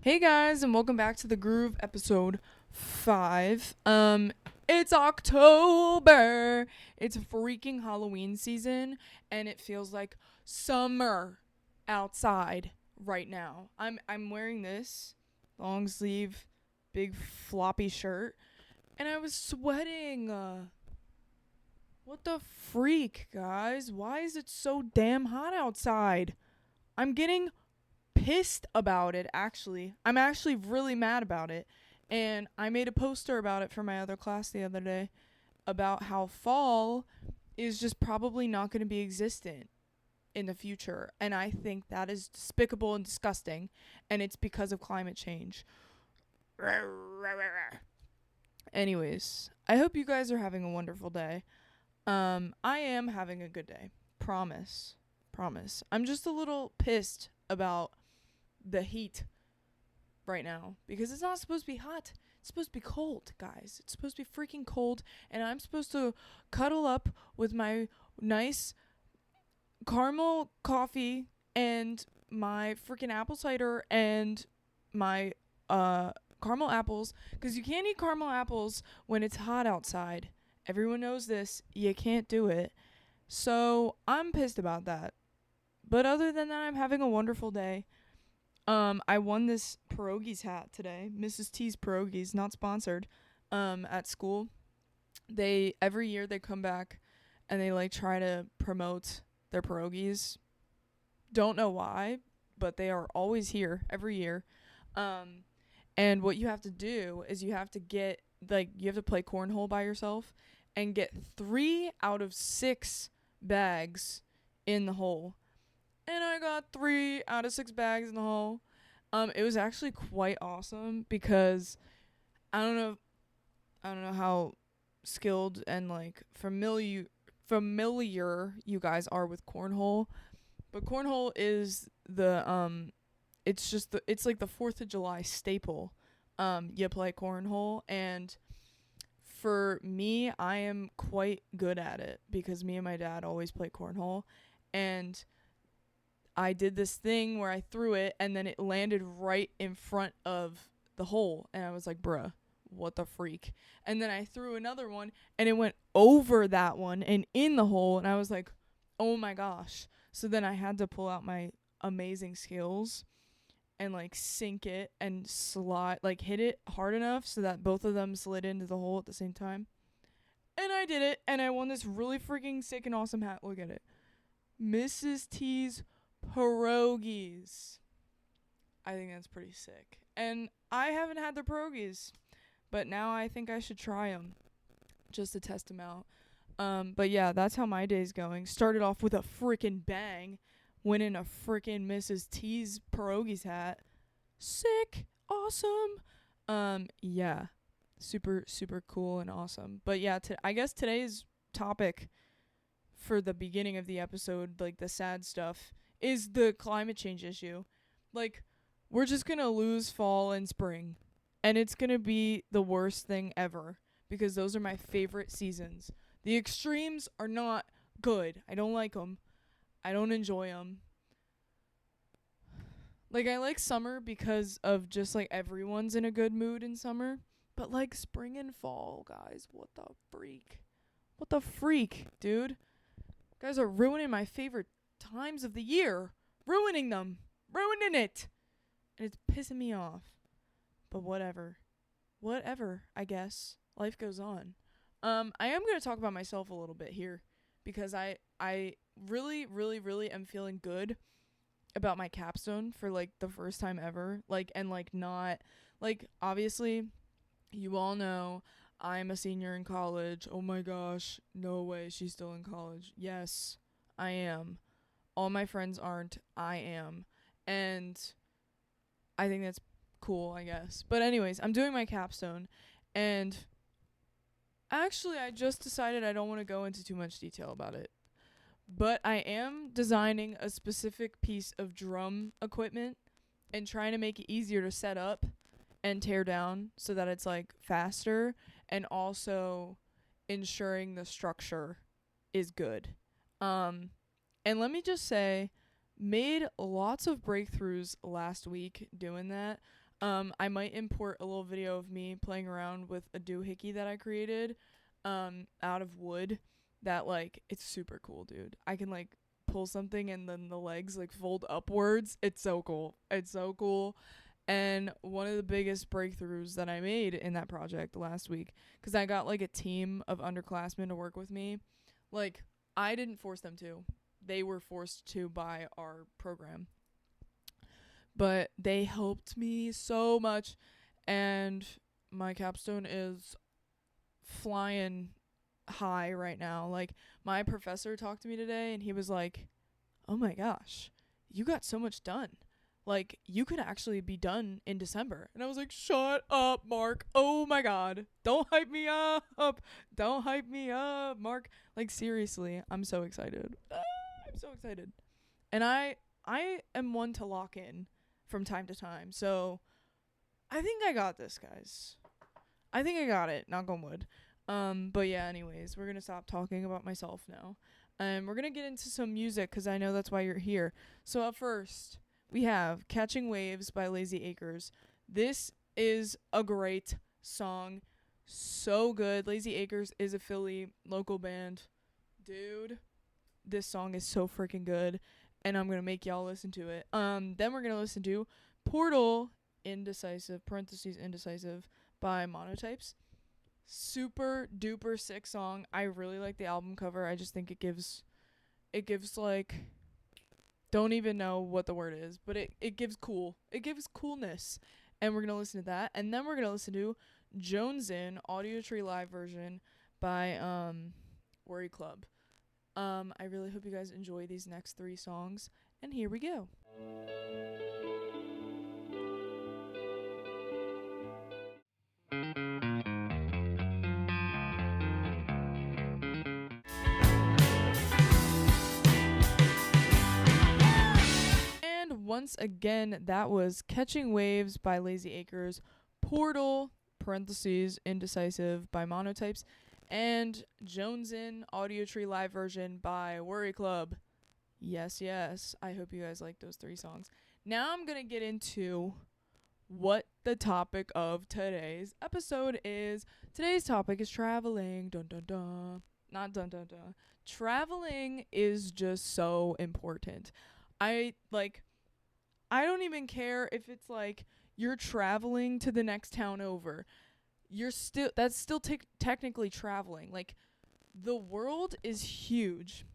Hey guys, and welcome back to The Groove, episode 5. It's October. It's freaking Halloween season, and it feels like summer outside right now. I'm wearing this long sleeve, big floppy shirt, and I was sweating. What the freak, guys? Why is it so damn hot outside? I'm getting pissed about it, actually. I'm actually really mad about it. And I made a poster about it for my other class the other day about how fall is just probably not going to be existent in the future. And I think that is despicable and disgusting. And it's because of climate change. Anyways, I hope you guys are having a wonderful day. I am having a good day. Promise. I'm just a little pissed about the heat right now because it's not supposed to be hot. It's supposed to be cold, guys. It's supposed to be freaking cold, and I'm supposed to cuddle up with my nice caramel coffee and my freaking apple cider and my caramel apples, because you can't eat caramel apples when it's hot outside. Everyone knows this. You can't do it. So I'm pissed about that. But other than that, I'm having a wonderful day. I won this pierogies hat today. Mrs. T's Pierogies, not sponsored, at school. Every year they come back and they like try to promote their pierogies. Don't know why, but they are always here every year. And what you have to do is you have to play cornhole by yourself and get 3 out of 6 bags in the hole. And I got 3 out of 6 bags in the hole. It was actually quite awesome because I don't know how skilled and like familiar you guys are with cornhole, but cornhole is it's like the 4th of July staple. You play cornhole, and for me, I am quite good at it because me and my dad always play cornhole, and I did this thing where I threw it and then it landed right in front of the hole, and I was like, bruh, what the freak? And then I threw another one and it went over that one and in the hole, and I was like, oh my gosh. So then I had to pull out my amazing skills and like sink it and hit it hard enough so that both of them slid into the hole at the same time. And I did it, and I won this really freaking sick and awesome hat. Look at it. Mrs. T's Pierogies. I think that's pretty sick. And I haven't had their pierogies, but now I think I should try them just to test them out. But yeah, that's how my day's going. Started off with a freaking bang, winning a freaking Mrs. T's Pierogies hat. Sick. Awesome. Yeah. Super, super cool and awesome. But yeah, I guess today's topic for the beginning of the episode, like the sad stuff, is the climate change issue. Like, we're just gonna lose fall and spring, and it's gonna be the worst thing ever because those are my favorite seasons. The extremes are not good. I don't like them. I don't enjoy them. Like, I like summer because of just like everyone's in a good mood in summer, but like spring and fall, guys, what the freak, dude? You guys are ruining my favorite times of the year. Ruining it, and it's pissing me off. But whatever, I guess life goes on. I am going to talk about myself a little bit here because I really am feeling good about my capstone for like the first time ever. Like, and like not like, obviously you all know I'm a senior in college. Oh my gosh, no way she's still in college. Yes, I am. All my friends aren't. I am. And I think that's cool, I guess. But anyways, I'm doing my capstone, and actually I just decided I don't want to go into too much detail about it. But I am designing a specific piece of drum equipment and trying to make it easier to set up and tear down so that it's like faster, and also ensuring the structure is good. And let me just say, Made lots of breakthroughs last week doing that. I might import a little video of me playing around with a doohickey that I created out of wood that, like, it's super cool, dude. I can, like, pull something and then the legs, like, fold upwards. It's so cool. It's so cool. And one of the biggest breakthroughs that I made in that project last week, because I got, like, a team of underclassmen to work with me. Like, I didn't force them to. They were forced to by our program. But they helped me so much. And my capstone is flying high right now. Like, my professor talked to me today and he was like, "Oh my gosh, you got so much done. Like, you could actually be done in December." And I was like, "Shut up, Mark. Oh my god. Don't hype me up. Don't hype me up, Mark." Like, seriously, I'm so excited. I'm so excited. And I am one to lock in from time to time. So, I think I got this, guys. I think I got it. Knock on wood. But yeah, anyways, we're going to stop talking about myself now. And we're going to get into some music because I know that's why you're here. So up first, we have Catching Waves by Lazy Acres. This is a great song. So good. Lazy Acres is a Philly local band. Dude, this song is so freaking good. And I'm going to make y'all listen to it. Then we're going to listen to Portal Indecisive, parentheses Indecisive, by Monotypes. Super duper sick song. I really like the album cover. I just think it gives like, don't even know what the word is, but it gives cool. It gives coolness. And we're going to listen to that. And then we're going to listen to Jones In Audio Tree live version by Worry Club. I really hope you guys enjoy these next 3 songs. And here we go. Once again, that was Catching Waves by Lazy Acres, Portal, parentheses, Indecisive by Monotypes, and Jones In Audio Tree live version by Worry Club. Yes, yes. I hope you guys like those 3 songs. Now I'm going to get into what the topic of today's episode is. Today's topic is traveling. Dun dun dun. Not dun dun dun. Traveling is just so important. I don't even care if it's like you're traveling to the next town over. That's still technically traveling. Like, the world is huge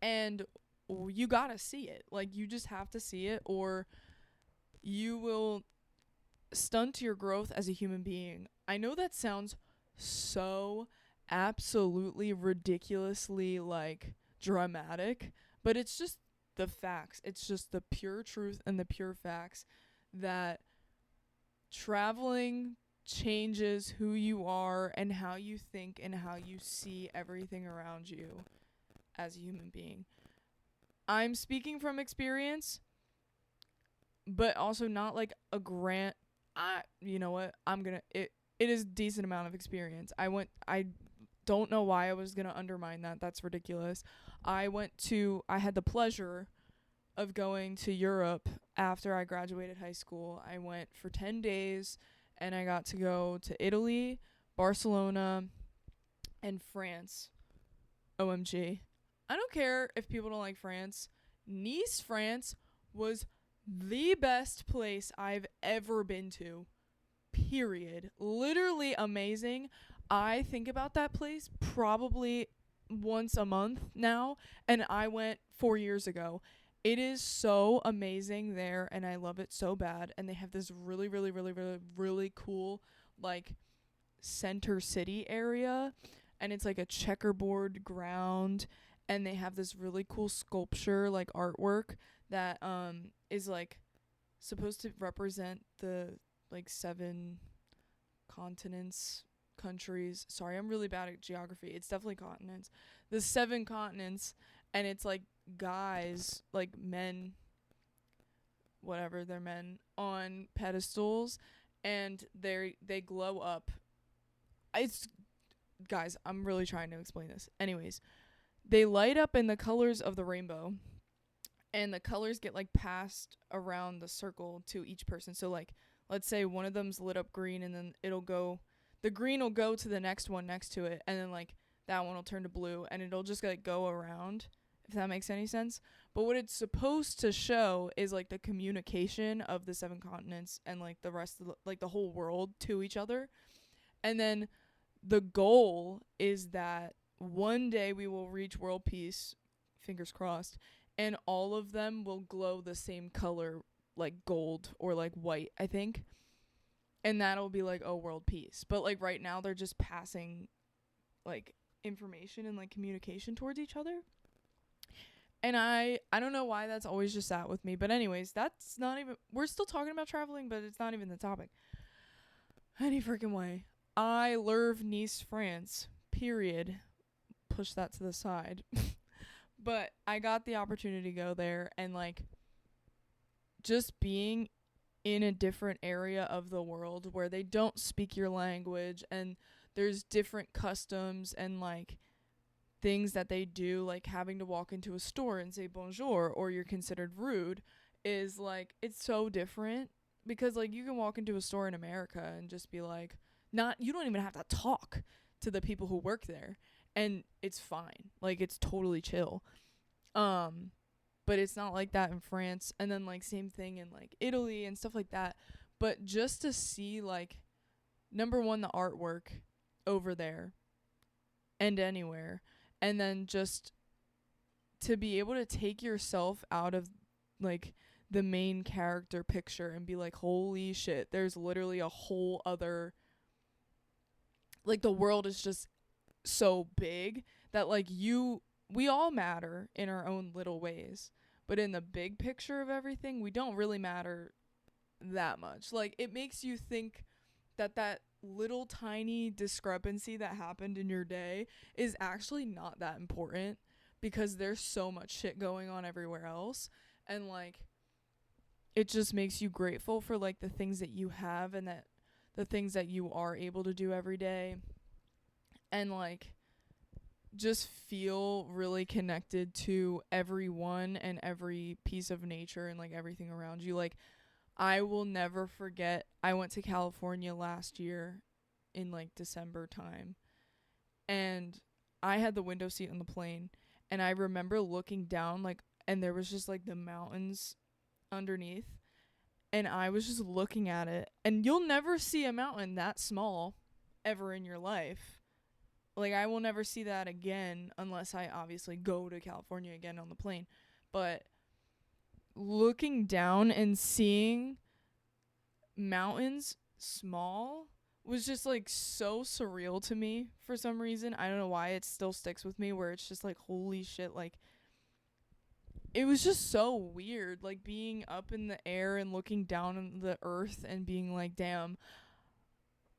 and you gotta see it. Like, you just have to see it or you will stunt your growth as a human being. I know that sounds so absolutely ridiculously, like, dramatic, but it's just the facts. It's just the pure truth and the pure facts that traveling changes who you are and how you think and how you see everything around you as a human being. I'm speaking from experience, but also not like a grant. You know what? It is decent amount of experience. I don't know why I was going to undermine that. That's ridiculous. I had the pleasure of going to Europe after I graduated high school. I went for 10 days and I got to go to Italy, Barcelona, and France. OMG. I don't care if people don't like France. Nice, France was the best place I've ever been to. Period. Literally amazing. I think about that place probably once a month now, and I went 4 years ago. It is so amazing there, and I love it so bad. And they have this really, really, really, really, really cool, like, center city area, and it's like a checkerboard ground, and they have this really cool sculpture, like, artwork that is, like, supposed to represent the, like, 7 continents, countries. Sorry, I'm really bad at geography. It's definitely continents. The 7 continents, and it's like guys, like men, whatever, they're men on pedestals, and they glow up. Guys, I'm really trying to explain this. Anyways, they light up in the colors of the rainbow, and the colors get like passed around the circle to each person. So like, let's say one of them's lit up green, and then the green will go to the next one next to it, and then like that one will turn to blue, and it'll just like go around, if that makes any sense. But what it's supposed to show is like the communication of the 7 continents and like the rest of like the whole world to each other. And then the goal is that one day we will reach world peace, fingers crossed, and all of them will glow the same color, like gold or like white, I think. And that'll be like, oh, world peace. But like right now they're just passing like information and like communication towards each other. And I don't know why that's always just sat with me. But anyways, that's not even, we're still talking about traveling, but it's not even the topic. Any freaking way. I love Nice, France. Period. Push that to the side. But I got the opportunity to go there, and like just being in a different area of the world where they don't speak your language, and there's different customs and like things that they do, like having to walk into a store and say bonjour or you're considered rude, is like, it's so different. Because like you can walk into a store in America and just be like, you don't even have to talk to the people who work there, and it's fine. Like it's totally chill. But it's not like that in France. And then like same thing in like Italy and stuff like that. But just to see like, number one, the artwork over there and anywhere, and then just to be able to take yourself out of like the main character picture and be like, holy shit, there's literally a whole other, like the world is just so big that like we all matter in our own little ways, but in the big picture of everything, we don't really matter that much. Like it makes you think that little tiny discrepancy that happened in your day is actually not that important, because there's so much shit going on everywhere else. And like it just makes you grateful for like the things that you have, and that the things that you are able to do every day, and like just feel really connected to everyone and every piece of nature and like everything around you. Like I will never forget, I went to California last year in like December time, and I had the window seat on the plane, and I remember looking down like, and there was just like the mountains underneath, and I was just looking at it, and you'll never see a mountain that small ever in your life. Like I will never see that again unless I obviously go to California again on the plane. But looking down and seeing mountains small was just like so surreal to me for some reason. I don't know why, it still sticks with me, where it's just like, holy shit, like it was just so weird, like being up in the air and looking down on the earth and being like, damn,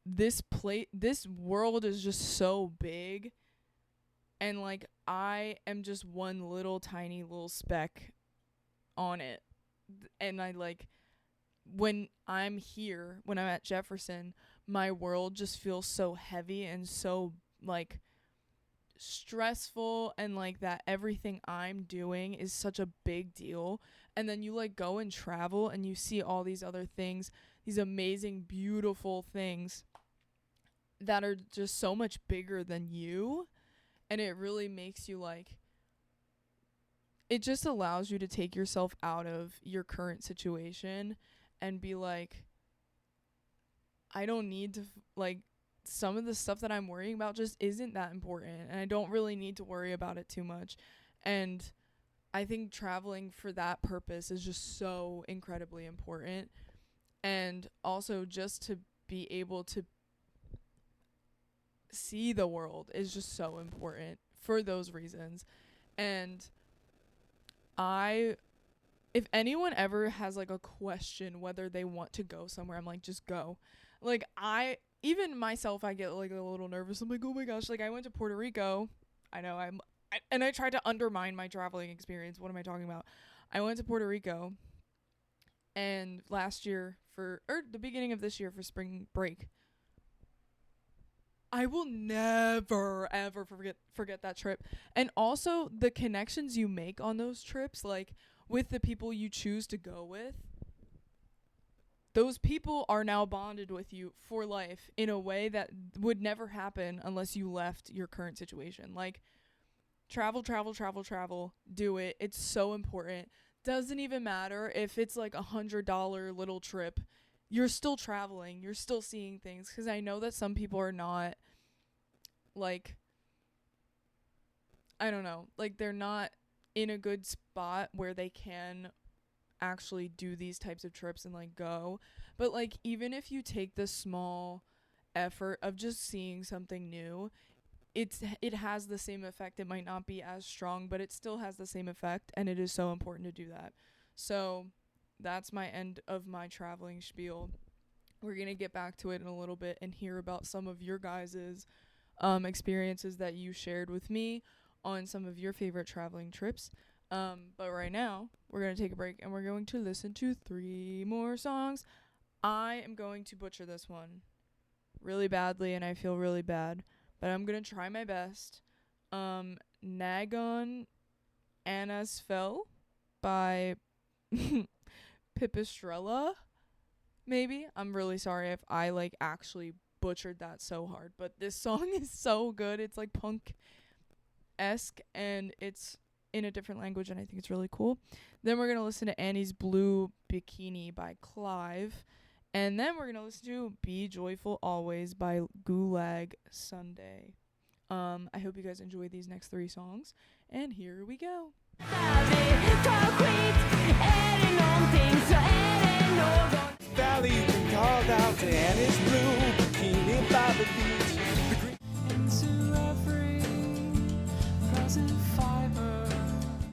this world is just so big, and like I am just one little tiny little speck on it. And I like, when I'm here, when I'm at Jefferson, my world just feels so heavy and so like stressful, and like that everything I'm doing is such a big deal. And then you like go and travel and you see all these other things, these amazing beautiful things that are just so much bigger than you, and it really makes you like, it just allows you to take yourself out of your current situation and be like, I don't need to like, some of the stuff that I'm worrying about just isn't that important, and I don't really need to worry about it too much. And I think traveling for that purpose is just so incredibly important. And also just to be able to see the world is just so important for those reasons. And if anyone ever has like a question whether they want to go somewhere, I'm like, just go. Like even myself, I get like a little nervous. I'm like, oh my gosh, like I went to Puerto Rico. I know and I tried to undermine my traveling experience. What am I talking about? I went to Puerto Rico, and last year the beginning of this year for spring break. I will never ever forget that trip. And also the connections you make on those trips, like with the people you choose to go with, those people are now bonded with you for life in a way that would never happen unless you left your current situation. Like, travel, travel, travel, travel. Do it. It's so important. Doesn't even matter if it's like $100 little trip. You're still traveling. You're still seeing things. Because I know that some people are not, like, I don't know. Like, they're not in a good spot where they can actually do these types of trips and like go. But like, even if you take the small effort of just seeing something new, it has the same effect. It might not be as strong, but it still has the same effect, and it is so important to do that. So that's my end of my traveling spiel. We're gonna get back to it in a little bit and hear about some of your guys's experiences that you shared with me on some of your favorite traveling trips. But right now, we're going to take a break and we're going to listen to 3 more songs. I am going to butcher this one really badly, and I feel really bad, but I'm going to try my best. Nagon Anasfel by Pipistrella, maybe. I'm really sorry if I like actually butchered that so hard, but this song is so good. It's like punk-esque, and it's in a different language, and I think it's really cool. Then we're going to listen to Annie's Blue Bikini by Clive. And then we're going to listen to Be Joyful Always by Gulag Sunday. I hope you guys enjoy these next 3 songs. And here we go. Valley, you can call out to Annie's Blue Bikini by the beach.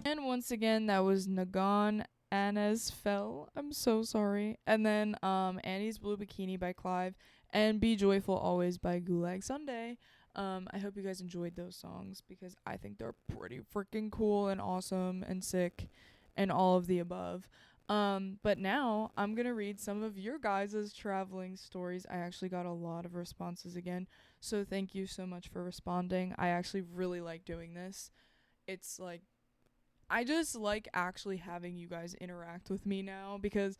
And once again, that was Nagon Anasfel. I'm so sorry. And then Annie's Blue Bikini by Clive and Be Joyful Always by Gulag Sunday. I hope you guys enjoyed those songs because I think they're pretty freaking cool and awesome and sick and all of the above. But now I'm going to read some of your guys' traveling stories. I actually got a lot of responses again, so thank you so much for responding. I actually really like doing this. It's like, I just like actually having you guys interact with me now, because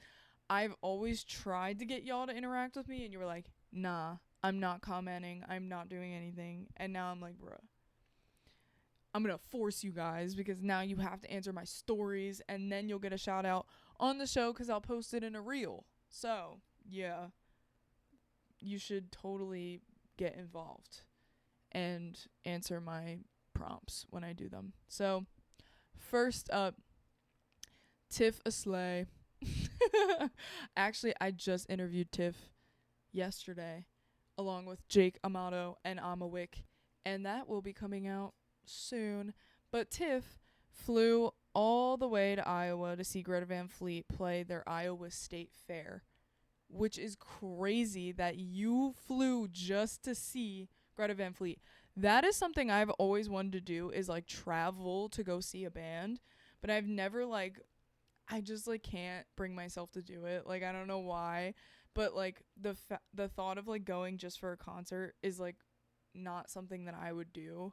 I've always tried to get y'all to interact with me and you were like, nah, I'm not commenting, I'm not doing anything. And now I'm like, bruh, I'm gonna force you guys, because now you have to answer my stories and then you'll get a shout out on the show because I'll post it in a reel. So yeah, you should totally get involved and answer my prompts when I do them. So first up, Tiff Aslay. Actually, I just interviewed Tiff yesterday along with Jake Amato and Amawick, and that will be coming out soon. But Tiff flew all the way to Iowa to see Greta Van Fleet play their Iowa State Fair, which is crazy that you flew just to see Greta Van Fleet. That is something I've always wanted to do, is like travel to go see a band, but I've never I just can't bring myself to do it. Like, I don't know why, but like the thought of like going just for a concert is like not something that I would do.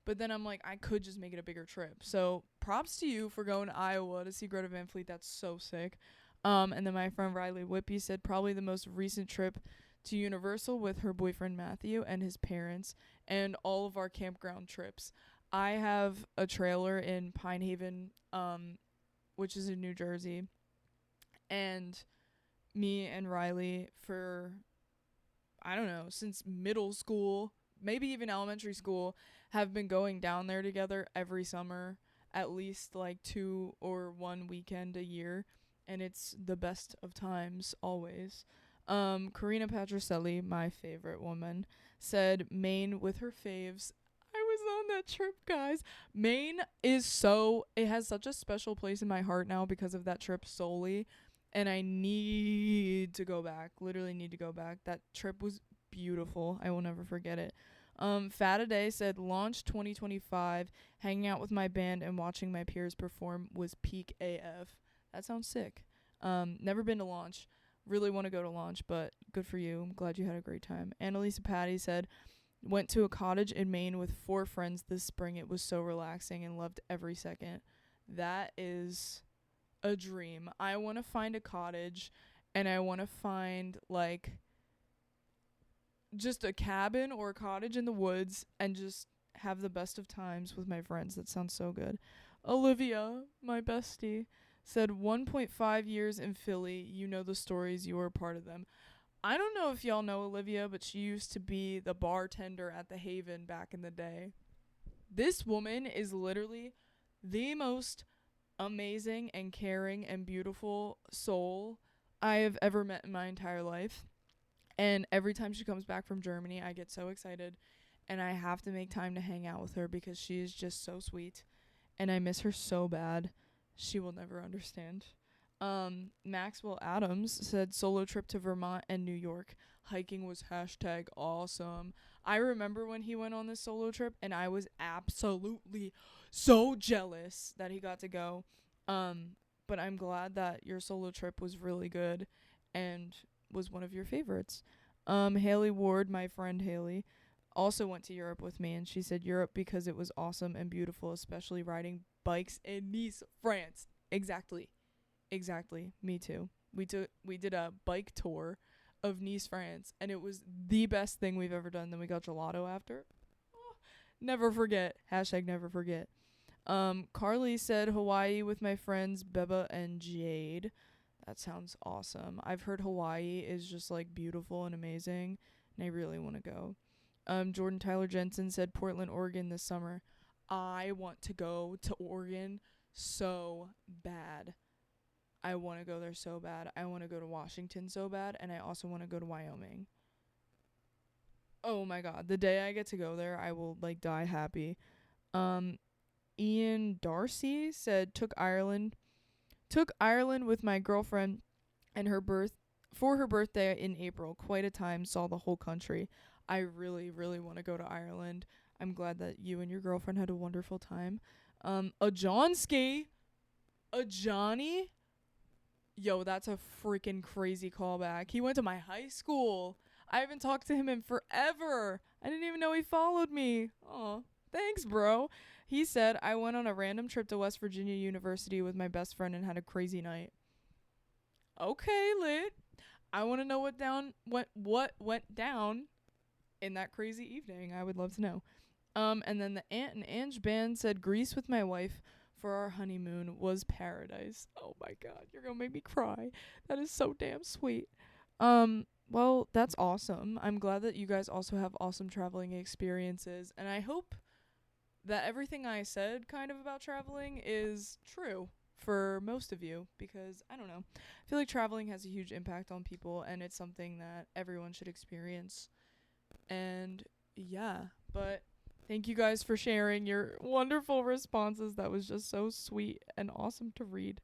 But then I'm like, I could just make it a bigger trip. So props to you for going to Iowa to see Greta Van Fleet. That's so sick. And then my friend Riley Whippy said probably the most recent trip to Universal with her boyfriend Matthew and his parents, and all of our campground trips. I have a trailer in Pine Haven, which is in New Jersey, and me and Riley for, I don't know, since middle school, maybe even elementary school, have been going down there together every summer, at least like 2 or 1 weekend a year, and it's the best of times always. Karina Patricelli, my favorite woman, said Maine with her faves. I was on that trip, guys. Maine it has such a special place in my heart now because of that trip solely, and I need to go back. Literally need to go back. That trip was beautiful. I will never forget it. Fataday said launch 2025, hanging out with my band and watching my peers perform was peak AF. That sounds sick. Never been to launch. Really want to go to launch, but good for you. I'm glad you had a great time. Annalisa Patty said, went to a cottage in Maine with 4 friends this spring. It was so relaxing and loved every second. That is a dream. I want to find a cottage, and I want to find like just a cabin or a cottage in the woods and just have the best of times with my friends. That sounds so good. Olivia, my bestie, said 1.5 years in Philly. You know the stories. You were a part of them. I don't know if y'all know Olivia, but she used to be the bartender at the Haven back in the day. This woman is literally the most amazing and caring and beautiful soul I have ever met in my entire life. And every time she comes back from Germany, I get so excited. And I have to make time to hang out with her because she is just so sweet. And I miss her so bad. She will never understand. Maxwell Adams said solo trip to Vermont and New York. Hiking was #awesome. I remember when he went on this solo trip and I was absolutely so jealous that he got to go. But I'm glad that your solo trip was really good and was one of your favorites. Haley Ward, my friend Haley, also went to Europe with me, and she said Europe because it was awesome and beautiful, especially riding bikes in Nice, France. Exactly. Me too. We did a bike tour of Nice, France, and it was the best thing we've ever done. Then we got gelato after. Oh, never forget. #never forget. Carly said Hawaii with my friends Beba and Jade. That sounds awesome. I've heard Hawaii is just like beautiful and amazing, and I really want to go. Jordan Tyler Jensen said Portland, Oregon this summer. I want to go to Oregon so bad. I want to go there so bad. I want to go to Washington so bad, and I also want to go to Wyoming. Oh my god, the day I get to go there, I will like die happy. Ian Darcy said took Ireland with my girlfriend and for her birthday in April. Quite a time, saw the whole country. I really, really want to go to Ireland. I'm glad that you and your girlfriend had a wonderful time. A Johnny? Yo, that's a freaking crazy callback. He went to my high school. I haven't talked to him in forever. I didn't even know he followed me. Aw, thanks, bro. He said, I went on a random trip to West Virginia University with my best friend and had a crazy night. Okay, lit. I want to know what went down in that crazy evening. I would love to know. And then the Ant and Ange band said Greece with my wife for our honeymoon was paradise. Oh my god, you're gonna make me cry. That is so damn sweet. Well, that's awesome. I'm glad that you guys also have awesome traveling experiences, and I hope that everything I said kind of about traveling is true for most of you, because I don't know. I feel like traveling has a huge impact on people, and it's something that everyone should experience. And yeah, but thank you guys for sharing your wonderful responses. That was just so sweet and awesome to read.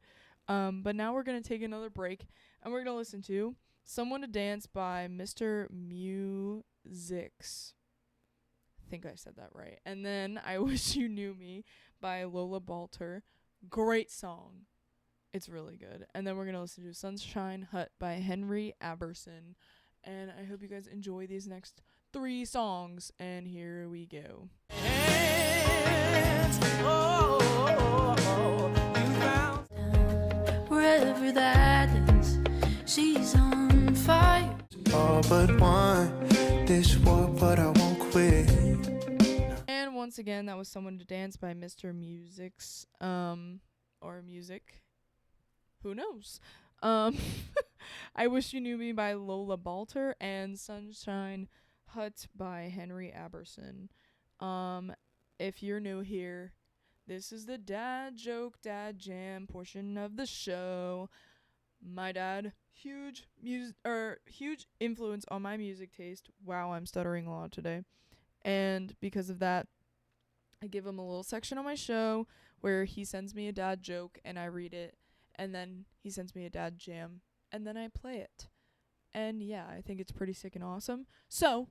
But now we're going to take another break, and we're going to listen to Someone to Dance by Mr. Musix. I think I said that right. And then I Wish You Knew Me by Lola Balter. Great song. It's really good. And then we're going to listen to Sunshine Hut by Henry Aberson. And I hope you guys enjoy these next 3 songs. And here we go. Wherever that is, she's on fire. All but one, this war, but I won't quit. And once again, that was Someone to Dance by Mr. Musix. Or Music. Who knows? I Wish You Knew Me by Lola Balter and Sunshine Hut by Henry Aberson. If you're new here, this is the dad joke, dad jam portion of the show. My dad, huge influence on my music taste. Wow, I'm stuttering a lot today. And because of that, I give him a little section on my show where he sends me a dad joke and I read it, and then he sends me a dad jam and then I play it. And yeah, I think it's pretty sick and awesome. So,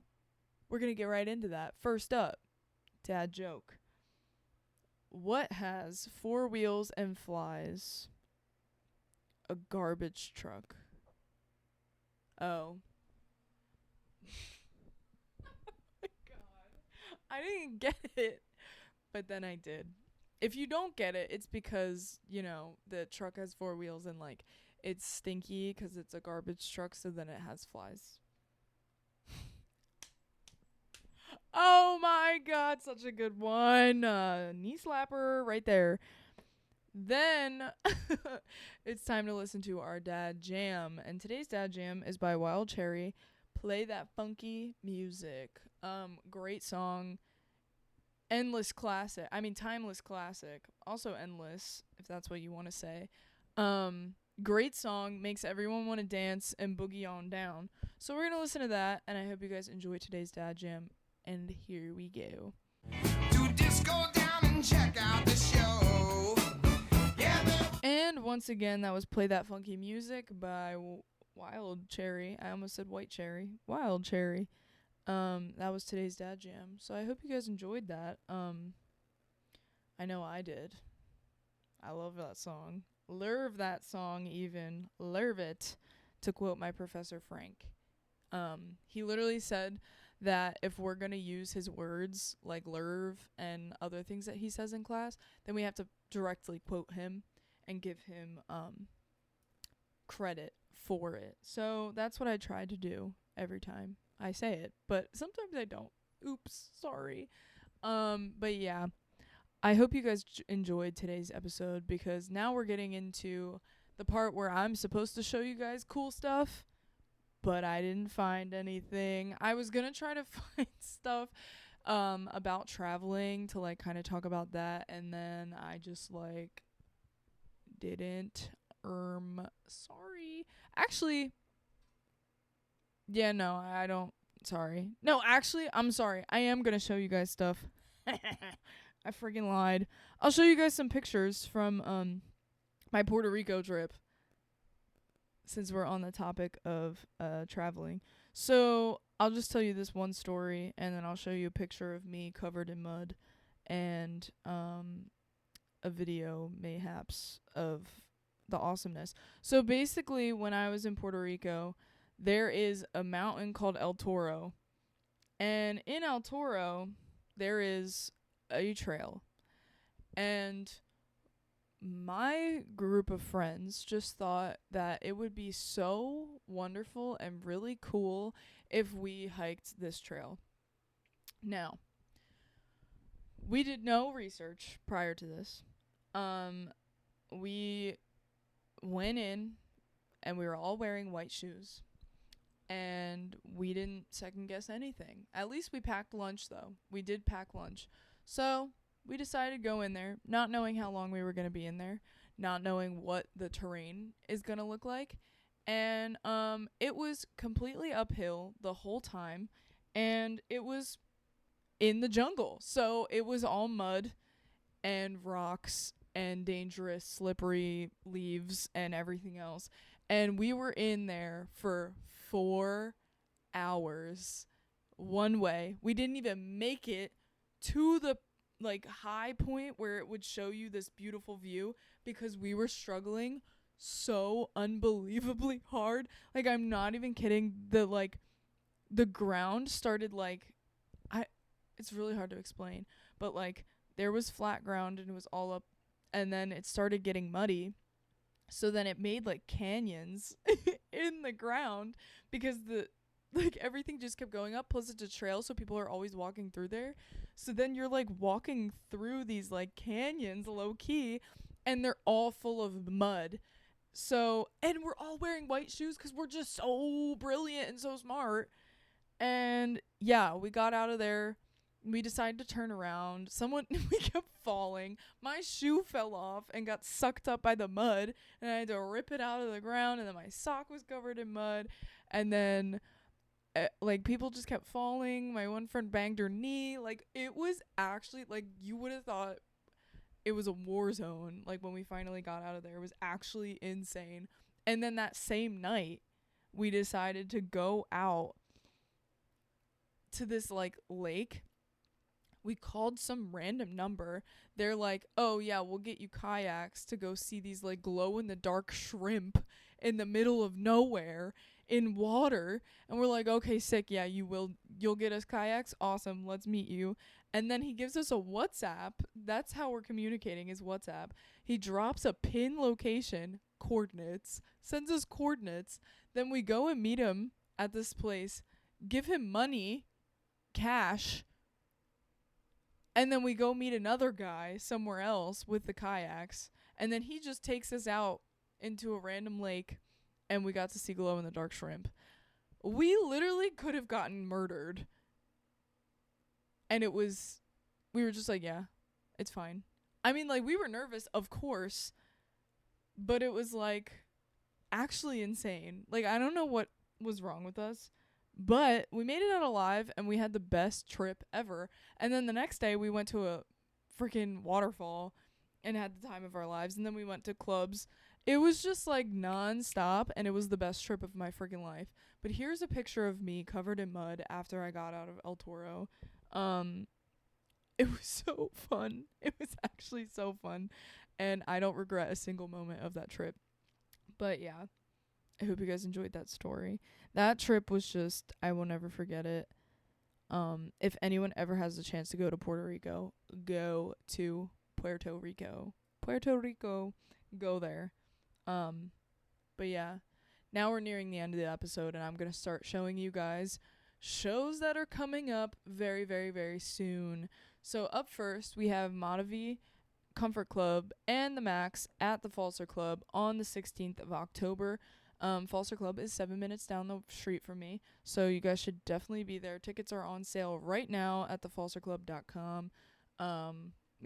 we're going to get right into that. First up, dad joke. What has 4 wheels and flies? A garbage truck. Oh. Oh my god. I didn't get it. But then I did. if you don't get it, it's because, the truck has 4 wheels and, like, it's stinky because it's a garbage truck, so then it has flies. Oh my god, such a good one. Knee slapper right there. Then it's time to listen to our dad jam. And today's dad jam is by Wild Cherry. Play That Funky Music. Great song. Endless classic. I mean, timeless classic. Also endless, if that's what you want to say. Great song. Makes everyone want to dance and boogie on down. So we're going to listen to that. And I hope you guys enjoy today's dad jam. And here we go. Just go down and check out the show. And once again, that was Play That Funky Music by Wild Cherry. I almost said White Cherry. Wild Cherry. That was today's dad jam. So I hope you guys enjoyed that. I know I did. I love that song. Lurve that song even. Lurve it, to quote my Professor Frank. He literally said that if we're going to use his words like lurve and other things that he says in class, then we have to directly quote him and give him credit for it. So that's what I try to do every time I say it, but sometimes I don't. Oops, sorry. But yeah, I hope you guys enjoyed today's episode, because now we're getting into the part where I'm supposed to show you guys cool stuff, but I didn't find anything. I was gonna try to find stuff about traveling to like kind of talk about that, and then I just like didn't. Sorry. Actually, yeah, no, I don't. Sorry. No, actually, I'm sorry. I am gonna show you guys stuff. I freaking lied. I'll show you guys some pictures from my Puerto Rico trip, since we're on the topic of traveling. So I'll just tell you this one story, and then I'll show you a picture of me covered in mud, and a video mayhaps of the awesomeness. So basically, when I was in Puerto Rico, there is a mountain called El Toro, and in El Toro there is a trail, and my group of friends just thought that it would be so wonderful and really cool if we hiked this trail. Now, we did no research prior to this. We went in and we were all wearing white shoes, and we didn't second guess anything. At least we packed lunch, though. We did pack lunch. So we decided to go in there, not knowing how long we were going to be in there, not knowing what the terrain is going to look like. And it was completely uphill the whole time, and it was in the jungle. So it was all mud and rocks and dangerous, slippery leaves and everything else. And we were in there for 4 hours one way. We didn't even make it to the like high point where it would show you this beautiful view, because we were struggling so unbelievably hard. Like, I'm not even kidding. The ground started it's really hard to explain, but like there was flat ground and it was all up, and then it started getting muddy. So then it made like canyons in the ground, because everything just kept going up. Plus it's a trail, so people are always walking through there. So then you're like walking through these like canyons low key, and they're all full of mud. So, and we're all wearing white shoes because we're just so brilliant and so smart. And yeah, we got out of there. We decided to turn around. We kept falling. My shoe fell off and got sucked up by the mud, and I had to rip it out of the ground, and then my sock was covered in mud. And then people just kept falling. My one friend banged her knee. Like, it was actually, like, you would have thought it was a war zone. Like, when we finally got out of there, it was actually insane. And then that same night, we decided to go out to this, like, lake. We called some random number. They're like, oh, yeah, we'll get you kayaks to go see these, like, glow-in-the-dark shrimp in the middle of nowhere in water. And we're like, okay, sick. Yeah, you'll get us kayaks. Awesome. Let's meet you. And then he gives us a WhatsApp. That's how we're communicating, is WhatsApp. He drops a pin location, coordinates, sends us coordinates. Then we go and meet him at this place, give him money, cash, and then we go meet another guy somewhere else with the kayaks. And then he just takes us out into a random lake, and we got to see glow-in-the-dark shrimp. We literally could have gotten murdered. And we were just like, yeah, it's fine. I mean, like, we were nervous, of course, but it was, like, actually insane. Like, I don't know what was wrong with us, but we made it out alive, and we had the best trip ever. And then the next day, we went to a freaking waterfall and had the time of our lives, and then we went to clubs. It was just, like, non-stop, and it was the best trip of my freaking life. But here's a picture of me covered in mud after I got out of El Toro. It was so fun. It was actually so fun, and I don't regret a single moment of that trip. But yeah, I hope you guys enjoyed that story. That trip was just, I will never forget it. If anyone ever has the chance to go to Puerto Rico, go to Puerto Rico. Puerto Rico, go there. But yeah, now we're nearing the end of the episode, and I'm going to start showing you guys shows that are coming up very, very, very soon. So up first, we have Montavi Comfort Club and the Max at the Falser Club on the 16th of October. Falser Club is 7 minutes down the street from me, so you guys should definitely be there. Tickets are on sale right now at thefalserclub.com.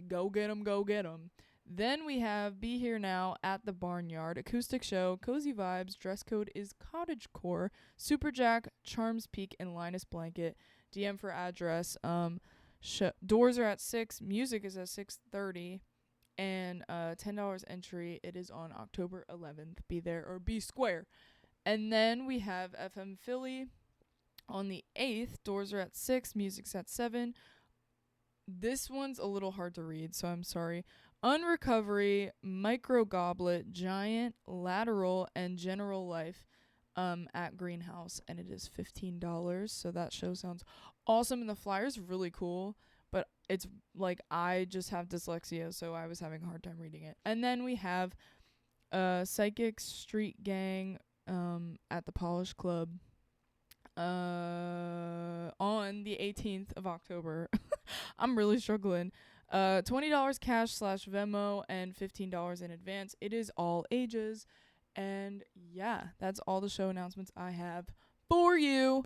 Go get 'em, go get 'em. Then we have Be Here Now at the Barnyard. Acoustic show, cozy vibes, dress code is cottagecore, Superjack, Charms Peak, and Linus Blanket. DM for address. Doors are at 6, music is at 6:30, and $10 entry. It is on October 11th. Be there or be square. And then we have FM Philly on the 8th. Doors are at 6, music's at 7. This one's a little hard to read, so I'm sorry. Unrecovery, Micro Goblet, Giant, Lateral, and General Life at Greenhouse, and it is $15. So that show sounds awesome, and the flyer's really cool, but it's like, I just have dyslexia, so I was having a hard time reading it. And then we have Psychic Street Gang at the Polish Club on the 18th of October. I'm really struggling. $20 cash / Venmo and $15 in advance. It is all ages. And yeah, that's all the show announcements I have for you.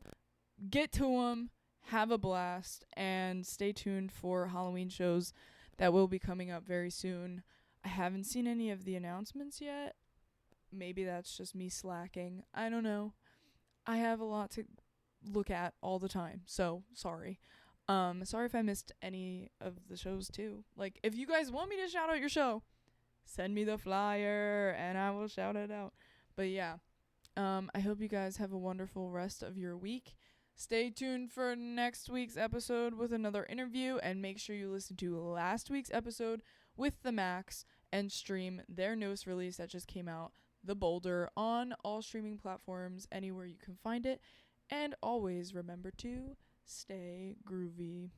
Get to them, have a blast, and stay tuned for Halloween shows that will be coming up very soon. I haven't seen any of the announcements yet. Maybe that's just me slacking. I don't know. I have a lot to look at all the time, so sorry. Sorry if I missed any of the shows too. Like, if you guys want me to shout out your show, send me the flyer and I will shout it out. But yeah, I hope you guys have a wonderful rest of your week. Stay tuned for next week's episode with another interview, and make sure you listen to last week's episode with the Max and stream their newest release that just came out, The Boulder, on all streaming platforms, anywhere you can find it. And always remember to stay groovy.